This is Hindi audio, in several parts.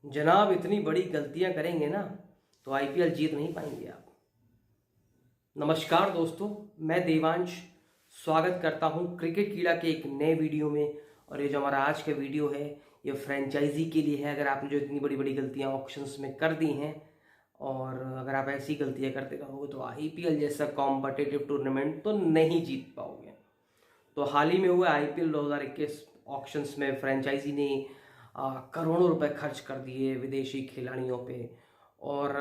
जनाब इतनी बड़ी गलतियां करेंगे ना तो आईपीएल जीत नहीं पाएंगे आप। नमस्कार दोस्तों, मैं देवांश स्वागत करता हूं क्रिकेट कीड़ा के एक नए वीडियो में। और ये जो हमारा आज का वीडियो है ये फ्रेंचाइजी के लिए है। अगर आपने जो इतनी बड़ी बड़ी गलतियां ऑक्शंस में कर दी हैं और अगर आप ऐसी गलतियां करते रहोगे तो आईपीएल जैसा कॉम्पिटिटिव टूर्नामेंट तो नहीं जीत पाओगे। तो हाल ही में हुए आईपीएल 2021 ऑक्शंस में फ्रेंचाइजी ने करोड़ों रुपए खर्च कर दिए विदेशी खिलाड़ियों पे। और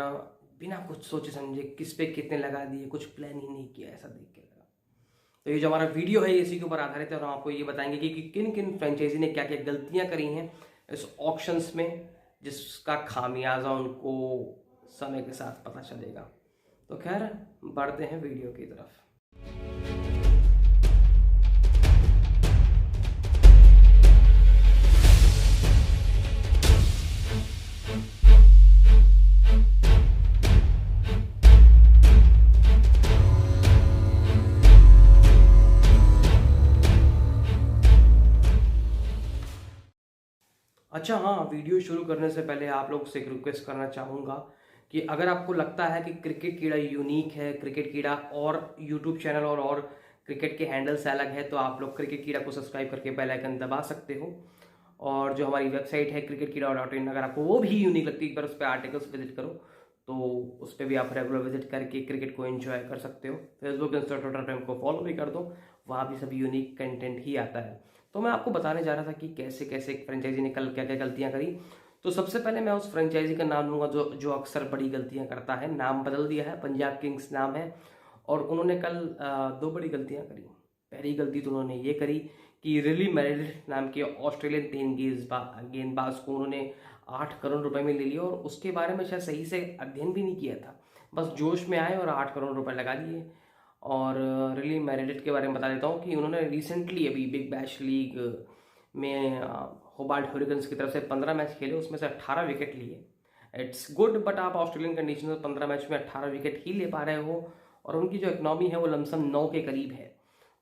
बिना कुछ सोचे समझे किस पे कितने लगा दिए, कुछ प्लान ही नहीं किया, ऐसा देख के लगा। तो ये जो हमारा वीडियो है इसी के ऊपर आधारित है और हम आपको ये बताएंगे कि किन किन फ्रेंचाइजी ने क्या क्या गलतियां करी हैं इस ऑक्शंस में, जिसका खामियाजा उनको समय के साथ पता चलेगा। तो खैर बढ़ते हैं वीडियो की तरफ। अच्छा हाँ, वीडियो शुरू करने से पहले आप लोग से एक रिक्वेस्ट करना चाहूँगा कि अगर आपको लगता है कि क्रिकेट कीड़ा यूनिक है, क्रिकेट कीड़ा और यूट्यूब चैनल और क्रिकेट के हैंडल से अलग है, तो आप लोग क्रिकेट कीड़ा को सब्सक्राइब करके बेल आइकन दबा सकते हो। और जो हमारी वेबसाइट है cricketkeeda.in, अगर आपको वो भी यूनिक लगती है एक बार उस पर आर्टिकल्स विजिट करो, तो उस पर भी आप रेगुलर विजिट करके क्रिकेट को एंजॉय कर सकते हो। फेसबुक, इंस्टा, ट्विटर को फॉलो भी कर दो, वहाँ भी सभी यूनिक कंटेंट ही आता है। तो मैं आपको बताने जा रहा था कि कैसे कैसे फ्रेंचाइजी ने कल क्या क्या गलतियां करी। तो सबसे पहले मैं उस फ्रेंचाइजी का नाम लूंगा जो जो अक्सर बड़ी गलतियां करता है। नाम बदल दिया है, पंजाब किंग्स नाम है। और उन्होंने कल दो बड़ी गलतियां करी। पहली गलती तो उन्होंने ये करी कि रिली मेरिडिथ नाम के ऑस्ट्रेलियन गेंदबाज को उन्होंने 8 करोड़ रुपए में ले लिया और उसके बारे में शायद सही से अध्ययन भी नहीं किया था। बस जोश में आए और 8 करोड़ रुपए लगा दिए। और रिली मेरिडिथ के बारे में बता देता हूँ कि उन्होंने रिसेंटली अभी बिग बैश लीग में होबार्ट हूरिकेन्स की तरफ से 15 मैच खेले, उसमें से 18 विकेट लिए। इट्स गुड, बट आप ऑस्ट्रेलियन कंडीशन में 15 मैच में 18 विकेट ही ले पा रहे हो और उनकी जो इकनॉमी है वो लमसम 9 के करीब है।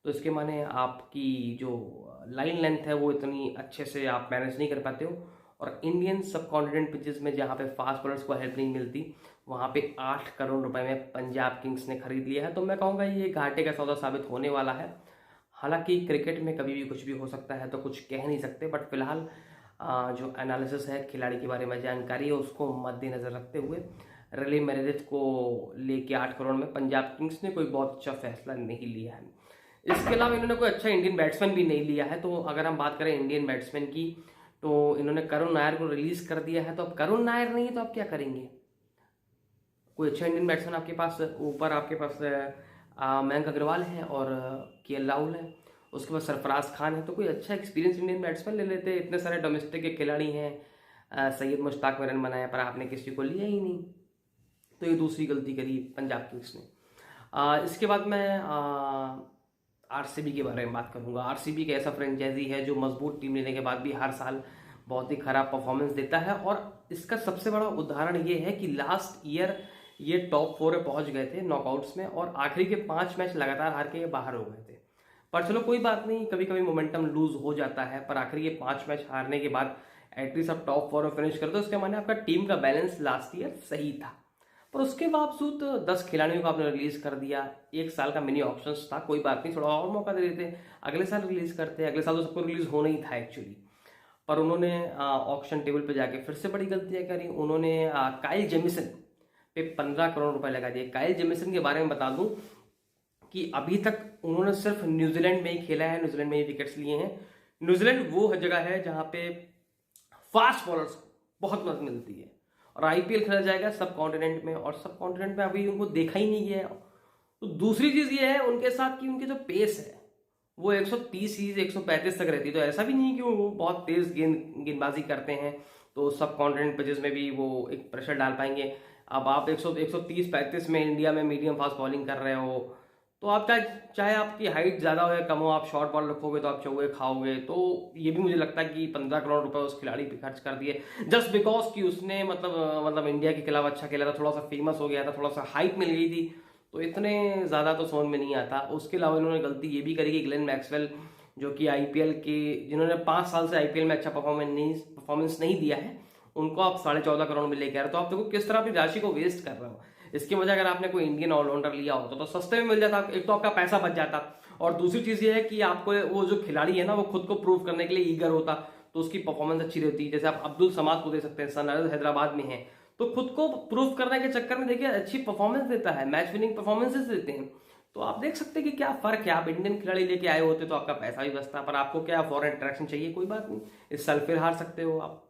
तो इसके माने आपकी जो लाइन लेंथ है वो इतनी अच्छे से आप मैनेज नहीं कर पाते हो। और इंडियन सब कॉन्टिनेंट पिचेस में जहाँ पे फास्ट बॉलर्स को हेल्प नहीं मिलती, वहाँ पे 8 करोड़ रुपए में पंजाब किंग्स ने खरीद लिया है। तो मैं कहूँगा ये घाटे का सौदा साबित होने वाला है। हालांकि क्रिकेट में कभी भी कुछ भी हो सकता है तो कुछ कह नहीं सकते, बट फिलहाल जो एनालिसिस है, खिलाड़ी के बारे में जानकारी है, उसको मद्देनजर रखते हुए रिली मेरिडिथ को लेके 8 करोड़ में पंजाब किंग्स ने कोई बहुत अच्छा फैसला नहीं लिया है। इसके अलावा इन्होंने कोई अच्छा इंडियन बैट्समैन भी नहीं लिया है। तो अगर हम बात करें इंडियन बैट्समैन की, तो इन्होंने करुण नायर को रिलीज कर दिया है। तो अब करुण नायर नहीं है तो आप क्या करेंगे? कोई अच्छा इंडियन बैट्समैन आपके पास ऊपर आपके पास मयंक अग्रवाल है और केएल राहुल है, उसके बाद सरफराज खान है। तो कोई अच्छा एक्सपीरियंस इंडियन बैट्समैन ले लेते। इतने सारे डोमेस्टिक के खिलाड़ी हैं, सैयद मुश्ताक में रन बनाया, पर आपने किसी को लिया ही नहीं। तो ये दूसरी गलती करी पंजाब किंग्स ने। इसके बाद मैं आरसीबी के बारे में बात करूंगा। आरसीबी एक ऐसा फ्रेंचाइजी है जो मजबूत टीम लेने के बाद भी हर साल बहुत ही खराब परफॉर्मेंस देता है। और इसका सबसे बड़ा उदाहरण ये है कि लास्ट ईयर ये टॉप 4 में पहुंच गए थे नॉकआउट्स में और आखिरी के 5 मैच लगातार हार के ये बाहर हो गए थे। पर चलो कोई बात नहीं, कभी कभी मोमेंटम लूज हो जाता है, पर आखिरी ये 5 मैच हारने के बाद एटलीस्ट आप टॉप 4 में फिनिश कर दो, उसके माने आपका टीम का बैलेंस लास्ट ईयर सही था। पर उसके बावजूद 10 खिलाड़ियों को आपने रिलीज कर दिया। एक साल का मिनी ऑप्शन था, कोई बात नहीं, थोड़ा और मौका दे देते, अगले साल रिलीज करते। अगले साल तो सबको रिलीज होना ही था एक्चुअली। पर उन्होंने ऑप्शन टेबल पे जाके फिर से बड़ी गलतियां करी। उन्होंने काइल जेमिसन पे 15 करोड़ रुपए लगा दिए। काइल जेमिसन के बारे में बता दूं कि अभी तक उन्होंने सिर्फ न्यूजीलैंड में ही खेला है, न्यूजीलैंड में ही विकेट्स लिए हैं। न्यूजीलैंड वो जगह है जहां पे फास्ट बॉलर्स को बहुत मदद मिलती है। और आईपीएल खेला जाएगा सब कॉन्टिनेंट में, और सब कॉन्टिनेंट में अभी उनको देखा ही नहीं गया। तो दूसरी चीज ये है उनके साथ कि उनकी जो पेस है वो 130 सीरीज 135 तक रहती है। तो ऐसा भी नहीं कि वो बहुत तेज गेंदबाजी करते हैं तो सब कॉन्टिनेंट पिचेस में भी वो एक प्रेशर डाल पाएंगे। अब आप 130-135 में इंडिया में मीडियम फास्ट बॉलिंग कर रहे हो, तो आप चाहे आपकी हाइट ज़्यादा हो या कम हो, आप शॉर्ट बॉल रखोगे तो आप चौके खाओगे। तो ये भी मुझे लगता है कि 15 करोड़ रुपए उस खिलाड़ी पे खर्च कर दिए जस्ट बिकॉज कि उसने मतलब इंडिया के खिलाफ अच्छा खेला था, थोड़ा सा फेमस हो गया था, थोड़ा सा हाइप मिल गई थी। तो इतने ज़्यादा तो समझ में नहीं आता। उसके अलावा इन्होंने गलती ये भी करी कि ग्लेन मैक्सवेल, जो कि आईपीएल के जिन्होंने 5 साल से आईपीएल में अच्छा परफॉर्मेंस नहीं दिया है, उनको आप 14.5 करोड़ में लेके आ रहे हो, तो आप देखो किस तरह अपनी राशि को वेस्ट कर रहे हो। इसकी वजह अगर आपने कोई इंडियन ऑलराउंडर लिया होता तो सस्ते में मिल जाता, एक तो आपका पैसा बच जाता, और दूसरी चीज ये है कि आपको वो जो खिलाड़ी है ना वो खुद को प्रूव करने के लिए ईगर होता, तो उसकी परफॉर्मेंस अच्छी रहती है। जैसे आप अब्दुल समाद को दे सकते हैं, सनराइजर्स हैदराबाद में है, तो खुद को प्रूव करने के चक्कर में देखिए अच्छी परफॉर्मेंस देता है, मैच विनिंग परफॉर्मेंसेस देते हैं। तो आप देख सकते हैं कि क्या फर्क है, आप इंडियन खिलाड़ी लेके आए होते तो आपका पैसा भी बचता, पर आपको क्या फॉरेन इंटरेक्शन चाहिए, कोई बात नहीं, इस साल फिर हार सकते हो आप।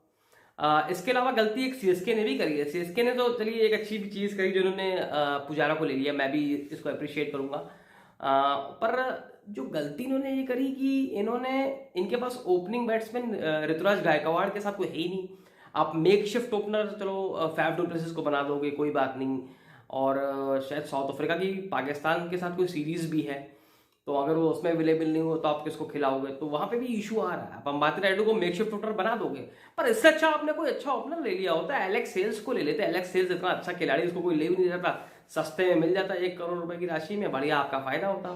इसके अलावा गलती एक सीएसके ने भी करी है। सीएसके ने तो चलिए एक अच्छी भी चीज करी, जिन्होंने पुजारा को ले लिया, मैं भी इसको अप्रिशिएट करूंगा। पर जो गलती इन्होंने ये करी कि इन्होंने, इनके पास ओपनिंग बैट्समैन ऋतुराज गायकवाड़ के साथ कोई है ही नहीं। आप मेक शिफ्ट ओपनर चलो फैफ डु प्लेसिस को बना दोगे, कोई बात नहीं, और शायद साउथ अफ्रीका की पाकिस्तान के साथ कोई सीरीज भी है, तो अगर वो उसमें अवेलेबल नहीं हो तो आप किसको खिलाओगे, तो वहां पे भी इशू आ रहा है। आप अंबाती रायडू को मेकशिफ्ट ओपनर बना दोगे, पर इससे अच्छा आपने कोई अच्छा ओपनर ले लिया होता है, एलेक्स सेल्स को ले लेते। एलेक्स सेल्स इतना अच्छा खिलाड़ी, उसको कोई ले भी नहीं जाता, सस्ते में मिल जाता 1 करोड़ रुपए की राशि में, बढ़िया आपका फायदा होता।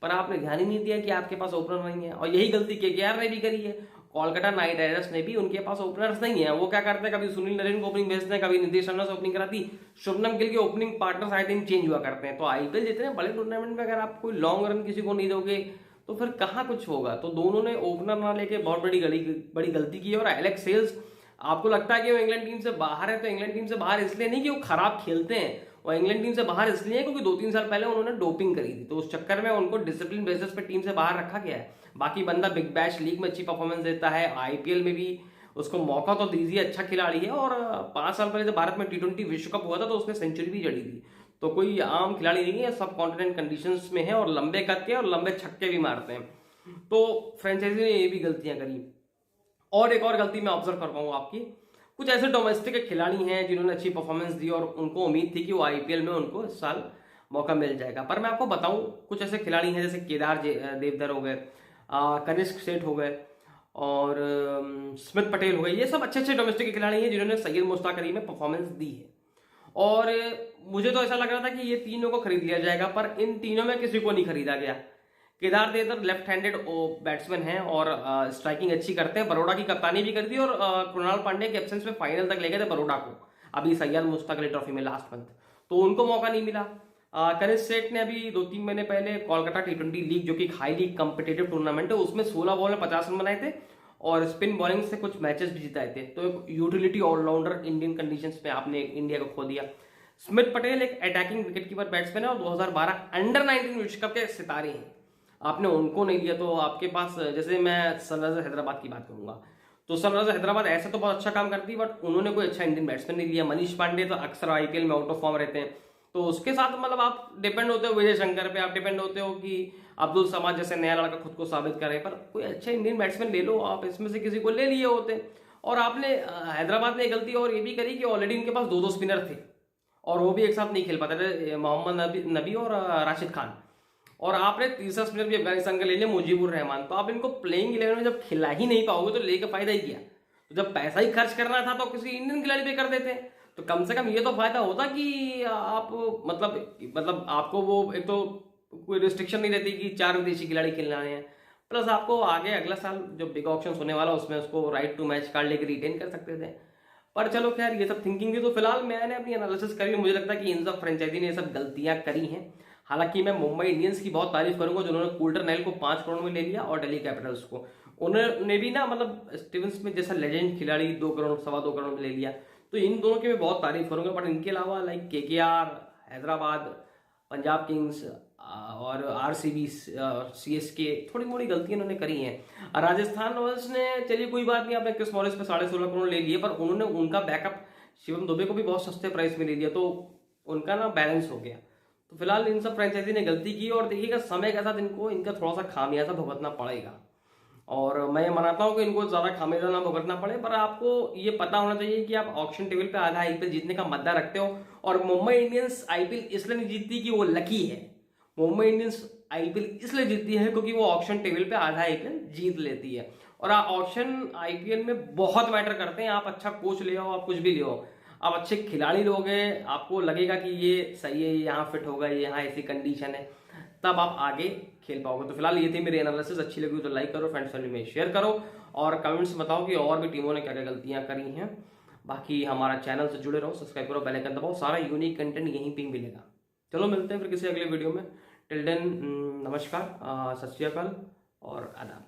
पर आपने ध्यान ही नहीं दिया कि आपके पास ओपनर नहीं है, और यही गलती केकेआर ने भी करी है, कोलकाता नाइट राइडर्स ने भी, उनके पास ओपनर्स नहीं है। वो क्या करते हैं, कभी सुनील नरेन को ओपनिंग भेजते हैं, कभी नीतीश राणा से ओपनिंग कराती, शुभमन गिल के opening partners I think change हुआ करते हैं। तो आईपीएल जितने बड़े टूर्नामेंट में अगर आप कोई लॉन्ग रन किसी को नहीं दोगे तो फिर कहाँ कुछ होगा। तो दोनों ने ओपनर ना लेके बहुत बड़ी गलती की है। और एलेक्स सेल्स, आपको लगता है कि वो इंग्लैंड टीम से बाहर है, तो इंग्लैंड टीम से बाहर इसलिए नहीं कि वो खराब खेलते हैं, वो इंग्लैंड टीम से बाहर इसलिए क्योंकि 2-3 साल पहले उन्होंने डोपिंग करी थी, तो उस चक्कर में उनको डिसिप्लिन बेसिस पे टीम से बाहर रखा गया है। बाकी बंदा बिग बैश लीग में अच्छी परफॉर्मेंस देता है, आईपीएल में भी उसको मौका तो दीजिए, अच्छा खिलाड़ी है। और 5 साल पहले जब भारत में T20 विश्व कप हुआ था तो उसने सेंचुरी भी जड़ी थी, तो कोई आम खिलाड़ी नहीं है, सब कॉन्टिनेंट कंडीशंस में है, और लंबे कद के और लंबे छक्के भी मारते हैं। तो फ्रेंचाइजी ने ये भी गलतियां करी। और एक और गलती मैं ऑब्जर्व कर पाऊंगा आपकी, कुछ ऐसे डोमेस्टिक खिलाड़ी हैं जिन्होंने अच्छी परफॉर्मेंस दी और उनको उम्मीद थी कि वो आईपीएल में उनको इस साल मौका मिल जाएगा। पर मैं आपको बताऊं, कुछ ऐसे खिलाड़ी हैं जैसे केदार देवधर हो गए, कनिष्क सेठ हो गए, और स्मिथ पटेल हो गए, ये सब अच्छे अच्छे डोमेस्टिक खिलाड़ी हैं जिन्होंने सैयद मुश्ताक अली में परफॉर्मेंस दी है। और मुझे तो ऐसा लग रहा था कि ये तीनों को खरीद लिया जाएगा, पर इन तीनों में किसी को नहीं खरीदा गया। Kedar Deodhar left handed batsman हैं और स्ट्राइकिंग अच्छी करते हैं, बड़ौदा की कप्तानी भी कर दी, और कृणाल पांडे के एब्सेंस में फाइनल तक ले गए थे बड़ौदा को अभी सैयद मुश्ताक अली ट्रॉफी में लास्ट मंथ, तो उनको मौका नहीं मिला। कनिष्क सेठ ने अभी 2-3 महीने पहले कोलकाता T20 लीग, जो कि हाईली कम्पिटेटिव टूर्नामेंट है, उसमें 16 बॉल में 50 रन बनाए थे और स्पिन बॉलिंग से कुछ मैचेस भी जिताए थे। तो एक यूटिलिटी ऑलराउंडर इंडियन कंडीशंस में आपने इंडिया को खो दिया। स्मिथ पटेल एक अटैकिंग विकेटकीपर बैट्समैन है और 2012 अंडर-19 विश्व कप के सितारे हैं, आपने उनको नहीं लिया। तो आपके पास, जैसे मैं सनराइजर्स हैदराबाद की बात करूंगा, तो सनराइजर्स हैदराबाद ऐसे तो बहुत अच्छा काम करती है, बट उन्होंने कोई अच्छा इंडियन बैट्समैन नहीं लिया। मनीष पांडे तो अक्सर आईपीएल में आउट ऑफ फॉर्म रहते हैं, तो उसके साथ मतलब आप डिपेंड होते हो विजय शंकर पे, आप डिपेंड होते हो कि अब्दुल समाद जैसे नया लड़का खुद को साबित करे, पर कोई अच्छा इंडियन बैट्समैन ले लो, आप इसमें से किसी को ले लिए होते। और आपने हैदराबाद ने गलती और ये भी करी कि ऑलरेडी उनके पास 2-2 स्पिनर थे और वो भी एक साथ नहीं खेल पाते थे, मोहम्मद नबी और राशिद खान, और आपने तीसरा स्पिनर भी अफगानिस्तान का ले लिया मुजीबुर रहमान। तो आप इनको प्लेइंग 11 में जब खिला ही नहीं पाओगे तो लेके फायदा ही किया। तो जब पैसा ही खर्च करना था तो किसी इंडियन खिलाड़ी पे कर देते, तो कम से कम ये तो फायदा होता कि आप मतलब आपको वो एक तो कोई रिस्ट्रिक्शन नहीं रहती कि 4 विदेशी खिलाड़ी खेलने आए हैं, प्लस आपको आगे अगला साल जो बिग ऑप्शन होने वाला उसमें उसको राइट टू मैच कार्ड लेकर रिटेन कर सकते थे। पर चलो खैर, ये सब थिंकिंग थी। तो फिलहाल मैंने अपनी एनालिसिस करी, मुझे लगता है कि इन सब फ्रेंचाइजी ने ये सब गलतियां करी हैं। हालांकि मैं मुंबई इंडियंस की बहुत तारीफ करूंगा जिन्होंने कुल्टर नाइल को 5 करोड़ में ले लिया, और दिल्ली कैपिटल्स को उन्होंने भी ना, मतलब स्टीवन स्मिथ जैसा लेजेंड खिलाड़ी 2 करोड़ 2.25 करोड़ में ले लिया, तो इन दोनों की मैं बहुत तारीफ करूंगा। बट इनके अलावा like KKR, Hyderabad, Punjab Kings और आरसीबी, सीएसके, थोड़ी मोड़ी गलतियां उन्होंने करी हैं। राजस्थान रॉयल्स ने, चलिए कोई बात नहीं, आपने क्रिस मॉरिस पे 16.5 करोड़ ले लिए, पर उन्होंने उनका बैकअप शिवम दुबे को भी बहुत सस्ते प्राइस में ले लिया, तो उनका ना बैलेंस हो गया। तो फिलहाल इन सब फ्रेंचाइजी ने गलती की, और देखिएगा समय के साथ इनको इनका थोड़ा सा खामियाजा भुगतना पड़ेगा, और मैं मानता हूं कि इनको ज्यादा खामियाजा ना भुगतना पड़े। पर आपको ये पता होना चाहिए कि आप ऑक्शन टेबल पे आधा आईपीएल जीतने का मद्दा रखते हो, और मुंबई इंडियंस आईपीएल इसलिए नहीं जीतती कि वो लकी है, मुंबई इंडियंस आईपीएल इसलिए जीतती है क्योंकि वो ऑक्शन टेबल पे आधा आईपीएल जीत लेती है। और ऑक्शन आईपीएल में बहुत मैटर करते हैं, आप अच्छा कोच ले आओ, आप कुछ भी ले आओ, आप अच्छे खिलाड़ी लोगे, आपको लगेगा कि ये सही है, यहाँ फिट होगा, यहाँ ऐसी कंडीशन है, तब आप आगे खेल पाओगे। तो फिलहाल ये थी मेरी एनालिसिस, अच्छी लगी तो लाइक करो, फ्रेंड्स फैमिली में शेयर करो, और कमेंट्स बताओ कि और भी टीमों ने क्या क्या गलतियां करी हैं। बाकी हमारा चैनल से जुड़े रहो, सब्सक्राइब करो, बेल आइकन दबाओ, सारा यूनिक कंटेंट यहीं पे मिलेगा। चलो मिलते हैं फिर किसी अगले वीडियो में। टिल देन नमस्कार, सत श्री अकाल और आदाब।